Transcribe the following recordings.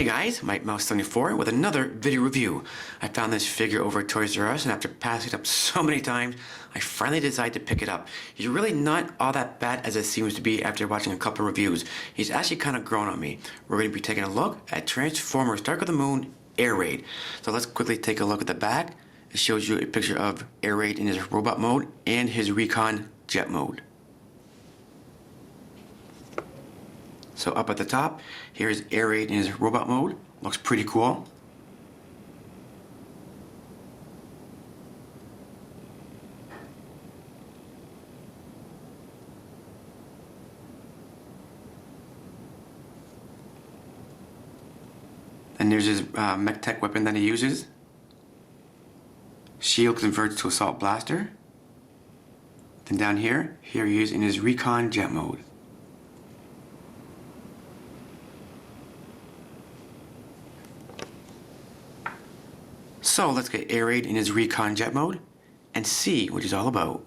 Hey guys, Mike Mouse74 with another video review. I found this figure over at Toys R Us, and after passing it up so many times, I finally decided to pick it up. He's really not all that bad as it seems to be after watching a couple of reviews. He's actually kind of grown on me. We're going to be taking a look at Transformers Dark of the Moon Air Raid. So let's quickly take a look at the back. It shows you a picture of Air Raid in his robot mode and his recon jet mode. So up at the top, here's Air Raid in his robot mode. Looks pretty cool. And there's his mech tech weapon that he uses. Shield converts to assault blaster. Then down here he is in his recon jet mode. So let's get Air Raid in his recon jet mode and see what he's all about.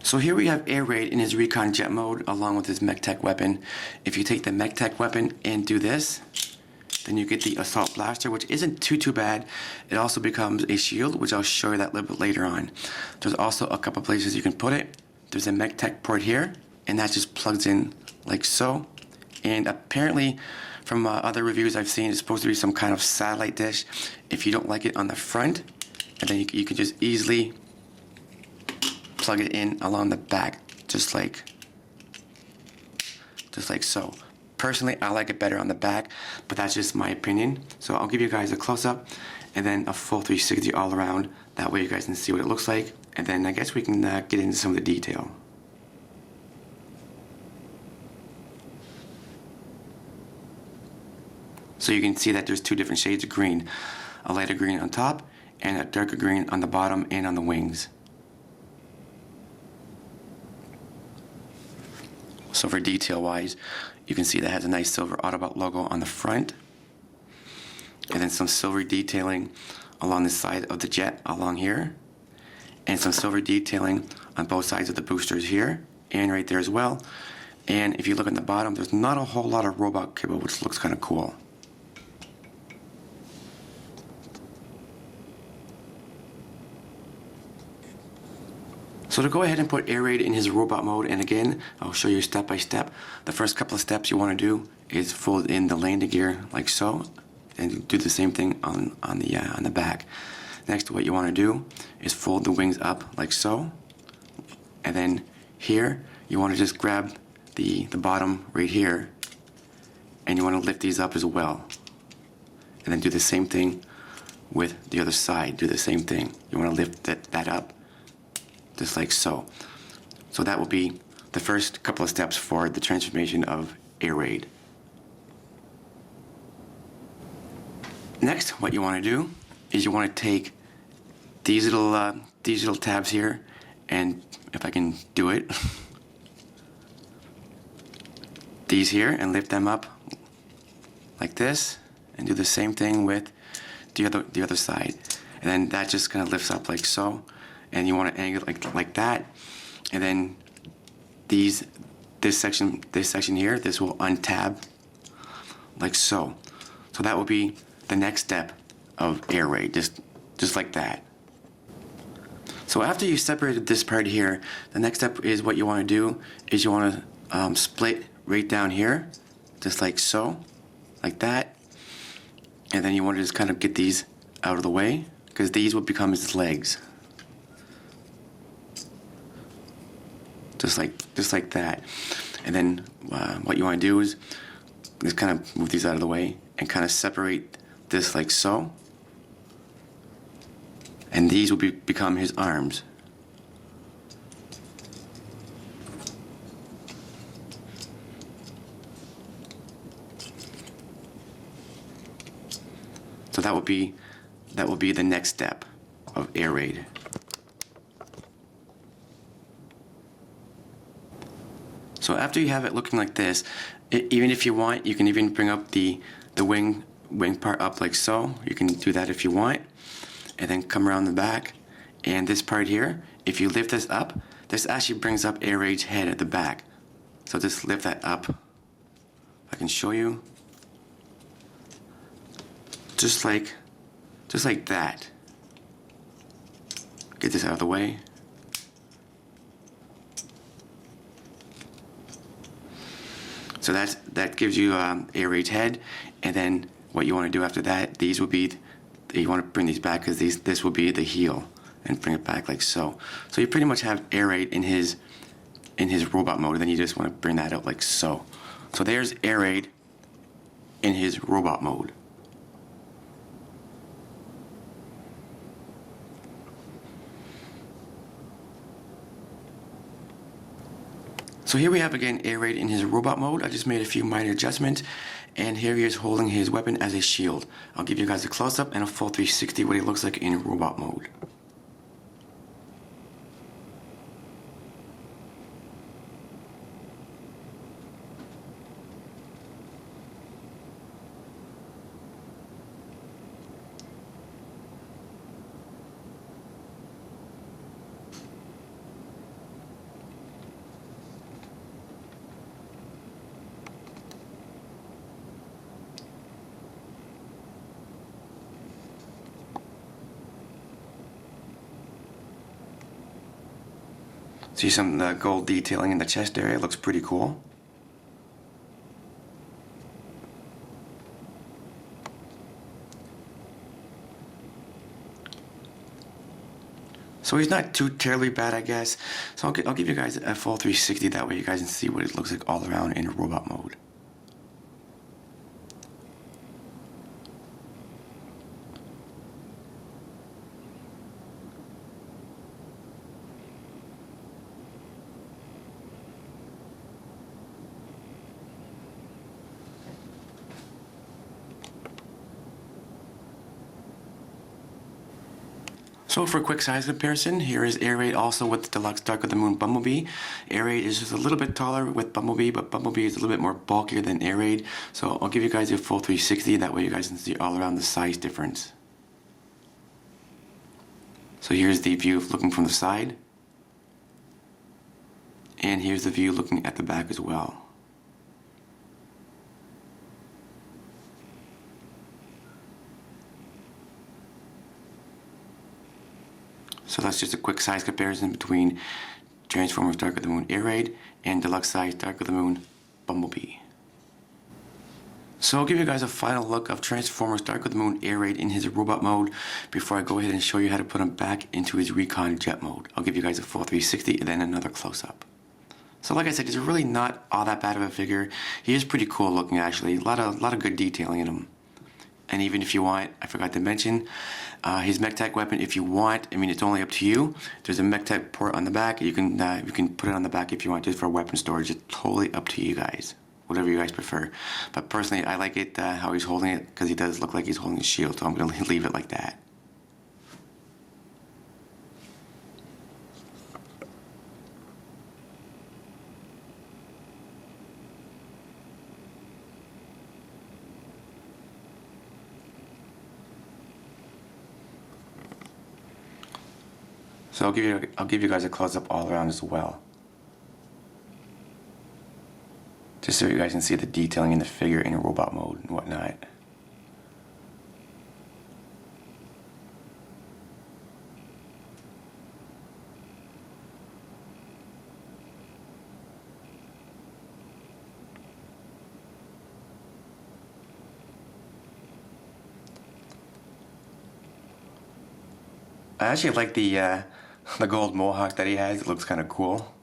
So here we have Air Raid in his recon jet mode along with his mech tech weapon. If you take the mech tech weapon and do this, then you get the assault blaster, which isn't too bad. It also becomes a shield, which I'll show you that a little bit later on. There's also a couple places you can put it. There's a mech tech port here, and that just plugs in like so. And apparently, from other reviews I've seen, it's supposed to be some kind of satellite dish. If you don't like it on the front, and then you can just easily plug it in along the back, just like so. Personally, I like it better on the back, but that's just my opinion. So I'll give you guys a close-up and then a full 360 all around. That way you guys can see what it looks like, and then I guess we can get into some of the detail. So you can see that there's two different shades of green. A lighter green on top and a darker green on the bottom and on the wings. So for detail wise, you can see that has a nice silver Autobot logo on the front. And then some silver detailing along the side of the jet along here. And some silver detailing on both sides of the boosters here and right there as well. And if you look at the bottom, there's not a whole lot of robot kibble, which looks kind of cool. So to go ahead and put Air Raid in his robot mode, and again, I'll show you step by step. The first couple of steps you want to do is fold in the landing gear like so, and do the same thing on the back. Next, what you want to do is fold the wings up like so, and then here you want to just grab the bottom right here, and you want to lift these up as well, and then do the same thing with the other side. Do the same thing. You want to lift that up. Just like so. So that will be the first couple of steps for the transformation of Air Raid. Next, what you want to do is you want to take these little tabs here, and if I can do it, these here, and lift them up like this, and do the same thing with the other side, and then that just kind of lifts up like so. And you want to angle it like that, and then this section here, this will untab like so. So that will be the next step of Air Raid, just like that. So after you separated this part here, the next step is what you want to do is you want to split right down here, just like so, like that, and then you want to just kind of get these out of the way, because these will become his legs. Just like that. And then what you want to do is just kind of move these out of the way and kind of separate this like so. And these will become his arms. So that will be the next step of Air Raid. So after you have it looking like this, even if you want, you can even bring up the wing part up like so. You can do that if you want, and then come around the back. And this part here, if you lift this up, this actually brings up Air Raid's head at the back. So just lift that up I can show you. Just like that. Get this out of the way. So that gives you aerate head, and then what you want to do after that, these will be, you want to bring these back because this will be the heel, and bring it back like so. So you pretty much have aerate in his robot mode, and then you just want to bring that out like so. So there's aerate in his robot mode. So here we have again aerate in his robot mode. I just made a few minor adjustments, and here he is holding his weapon as a shield. I'll give you guys a close-up and a full 360 what he looks like in robot mode. See some gold detailing in the chest area, it looks pretty cool. So he's not too terribly bad, I guess. So I'll give you guys a full 360, that way you guys can see what it looks like all around in robot mode. So for a quick size comparison, here is aerate also with the Deluxe Dark of the Moon Bumblebee. Aerate is just a little bit taller with Bumblebee, but Bumblebee is a little bit more bulkier than aerate. So I'll give you guys a full 360, that way you guys can see all around the size difference. So here's the view looking from the side. And here's the view looking at the back as well. So that's just a quick size comparison between Transformers Dark of the Moon Aerate and Deluxe Size Dark of the Moon Bumblebee. So I'll give you guys a final look of Transformers Dark of the Moon Aerate in his robot mode before I go ahead and show you how to put him back into his recon jet mode. I'll give you guys a full 360 and then another close-up. So like I said, he's really not all that bad of a figure. He is pretty cool looking actually, a lot of good detailing in him. And even if you want, I forgot to mention, his MechTech weapon, if you want, I mean, it's only up to you. There's a MechTech port on the back. You can put it on the back if you want, just for weapon storage. It's totally up to you guys, whatever you guys prefer. But personally, I like it how he's holding it, because he does look like he's holding a shield, so I'm going to leave it like that. So I'll give you guys a close-up all around as well, just so you guys can see the detailing in the figure in robot mode and whatnot. I actually like the gold mohawk that he has. It looks kind of cool.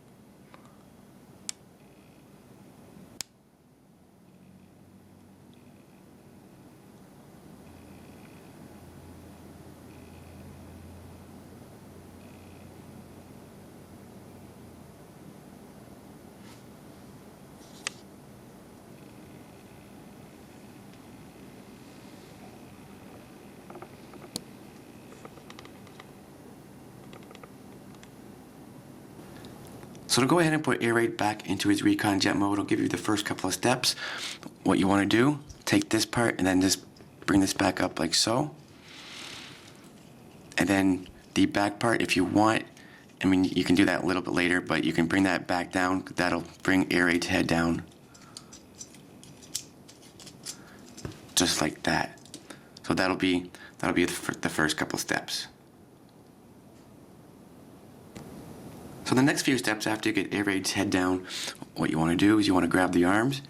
So to go ahead and put aerate back into his recon jet mode, I'll give you the first couple of steps. What you want to do, take this part and then just bring this back up like so. And then the back part, if you want, I mean, you can do that a little bit later, but you can bring that back down. That'll bring aerate's head down. just like that. So that'll be the first couple steps. So the next few steps after you get Air-Raid's head down, what you want to do is you want to grab the arms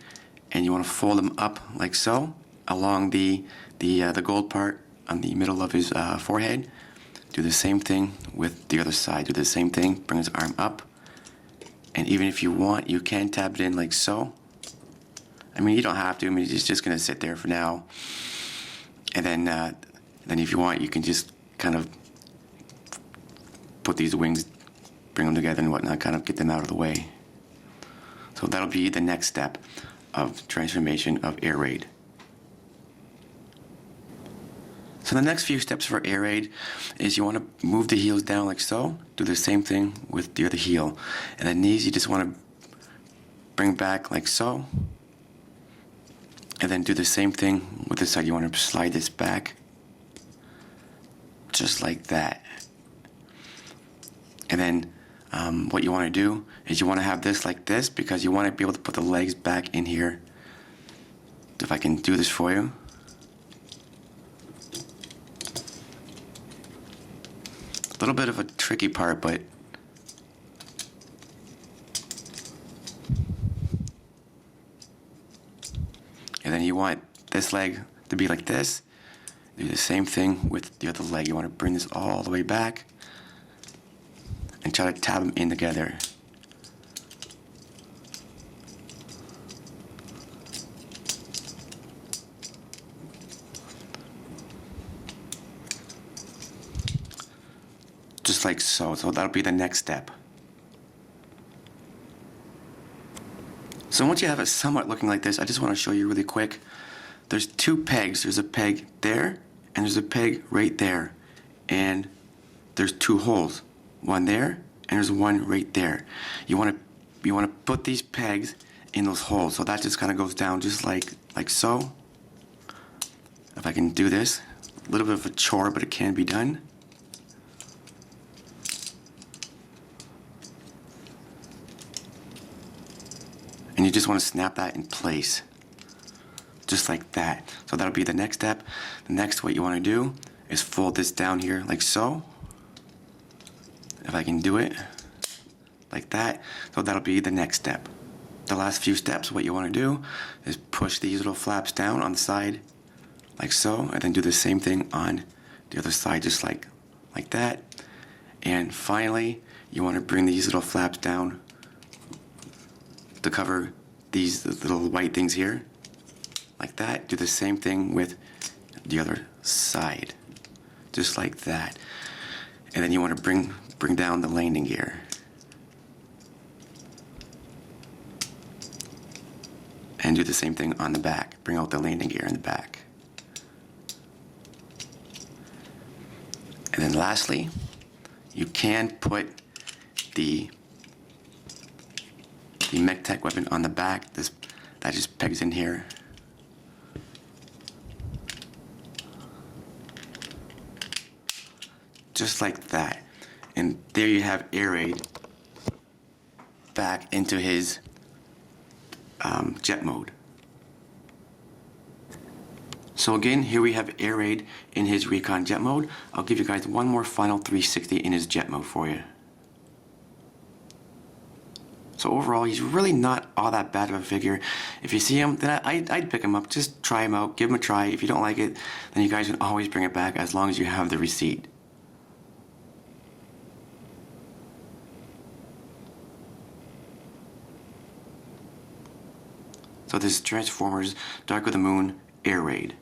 and you want to fold them up like so along the gold part on the middle of his forehead. Do the same thing with the other side. Do the same thing. Bring his arm up, and even if you want, you can tap it in like so. I mean, you don't have to. I mean, it's just gonna sit there for now. And then if you want, you can just kind of put these wings, bring them together and whatnot, kind of get them out of the way. So that'll be the next step of transformation of Air-Raid. So the next few steps for Air-Raid is you want to move the heels down like so. Do the same thing with the other heel. And the knees you just want to bring back like so. And then do the same thing with this side. You want to slide this back just like that. And then what you want to do is you want to have this like this because you want to be able to put the legs back in here. If I can do this for you. A little bit of a tricky part, but and then you want this leg to be like this. Do the same thing with the other leg. You want to bring this all the way back and try to tap them in together. Just like so. So that'll be the next step. So once you have it somewhat looking like this, I just want to show you really quick. There's two pegs. There's a peg there, and there's a peg right there. And there's two holes. One there, and there's one right there. You want to put these pegs in those holes. So that just kind of goes down just like so. If I can do this, a little bit of a chore, but it can be done. And you just want to snap that in place. Just like that. So that'll be the next step. The next, what you want to do is fold this down here like so. If I can do it like that. So that'll be the next step. The last few steps, what you want to do is push these little flaps down on the side like so, and then do the same thing on the other side, just like that. And finally, you want to bring these little flaps down to cover these little white things here, like that. Do the same thing with the other side, just like that. And then you want to bring down the landing gear. And do the same thing on the back. Bring out the landing gear in the back. And then lastly, you can put the MechTech weapon on the back. That just pegs in here. Just like that. And there you have Air-Raid back into his jet mode. So again, here we have Air-Raid in his recon jet mode. I'll give you guys one more final 360 in his jet mode for you. So overall, he's really not all that bad of a figure. If you see him, then I'd pick him up. Just try him out. Give him a try. If you don't like it, then you guys can always bring it back as long as you have the receipt. So this is Transformers Dark of the Moon Air-Raid.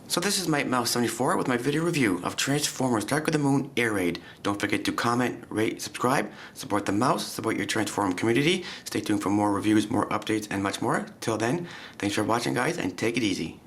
So this is Mike Mouse 74 with my video review of Transformers Dark of the Moon Air-Raid. Don't forget to comment, rate, subscribe, support the mouse, support your Transform community. Stay tuned for more reviews, more updates, and much more. Till then, thanks for watching guys, and take it easy.